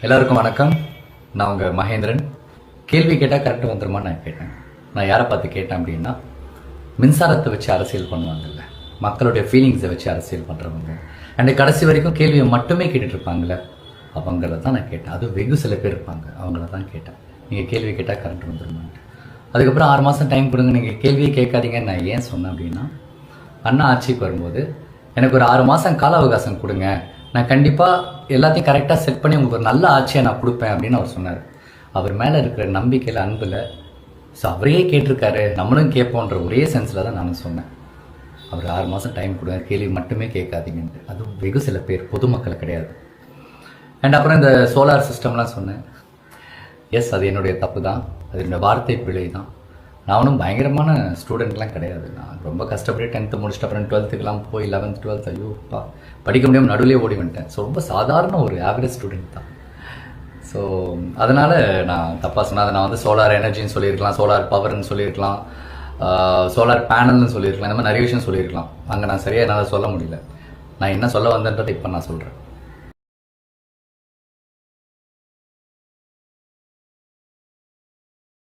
எல்லாருக்கும் வணக்கம். நான் உங்கள் மகேந்திரன். கேள்வி கேட்டால் கரெக்டாக வந்துருமா நான் கேட்டேன். நான் யாரை பார்த்து கேட்டேன் அப்படின்னா, மின்சாரத்தை வச்சு அரசியல் பண்ணுவாங்கல்ல, மக்களுடைய ஃபீலிங்ஸை வச்சு அரசியல் பண்ணுறவங்க, அண்ட் கடைசி வரைக்கும் கேள்வியை மட்டுமே கேட்டுட்டு இருப்பாங்கள்ல, அவங்கள தான் நான் கேட்டேன். அது வெகு சில பேர் இருப்பாங்க, அவங்கள தான் கேட்டேன். நீங்கள் கேள்வி கேட்டால் கரெக்ட் வந்துருமான்ட்டு. அதுக்கப்புறம் 6 மாதம் டைம் கொடுங்க, நீங்கள் கேள்வியே கேட்காதீங்கன்னு நான் ஏன் சொன்னேன் அப்படின்னா, அண்ணா ஆட்சிக்கு வரும்போது எனக்கு ஒரு 6 மாதம் கால அவகாசம் கொடுங்க, நான் கண்டிப்பாக எல்லாத்தையும் கரெக்டாக செட் பண்ணி உங்களுக்கு ஒரு நல்ல ஆட்சியை நான் கொடுப்பேன் அப்படின்னு அவர் சொன்னார். அவர் மேலே இருக்கிற நம்பிக்கையில், அன்பில், ஸோ அவரையே கேட்டிருக்காரு, நம்மளும் கேட்போன்ற ஒரே சென்ஸில் தான் நான் சொன்னேன். அவர் 6 மாதம் டைம் கொடுங்க, கேள்வி மட்டுமே கேட்காதீங்கன்ட்டு. அதுவும் வெகு சில பேர், பொதுமக்கள் கிடையாது. அண்ட் அப்புறம் இந்த சோலார் சிஸ்டம்லாம் சொன்னேன். எஸ், அது என்னுடைய தப்பு தான், அது என்னோடய வார்த்தை பிழை தான். நான் ஒன்றும் பயங்கரமான ஸ்டூடெண்ட்லாம் கிடையாது. நான் ரொம்ப கஷ்டப்பட்டு 10th முடிச்சுட்டு அப்புறம் 12th போய் 11th 12th ஐயோப்பா படிக்க முடியாமல் நடுவிலே ஓடி வந்துட்டேன். ஸோ ரொம்ப சாதாரண ஒரு ஆவரேஜ் ஸ்டூடெண்ட் தான். ஸோ அதனால் நான் தப்பாக சொன்னேன். அதை நான் வந்து சோலார் எனர்ஜின்னு சொல்லியிருக்கலாம், சோலார் பவர்னு சொல்லியிருக்கலாம், சோலார் பேனல்னு சொல்லியிருக்கலாம், இந்த மாதிரி நிறைய விஷயம் சொல்லியிருக்கலாம். அங்கே நான் சரியாக என்னால் சொல்ல முடியல. நான் என்ன சொல்ல வந்தேன்றதை இப்போ நான் சொல்கிறேன்.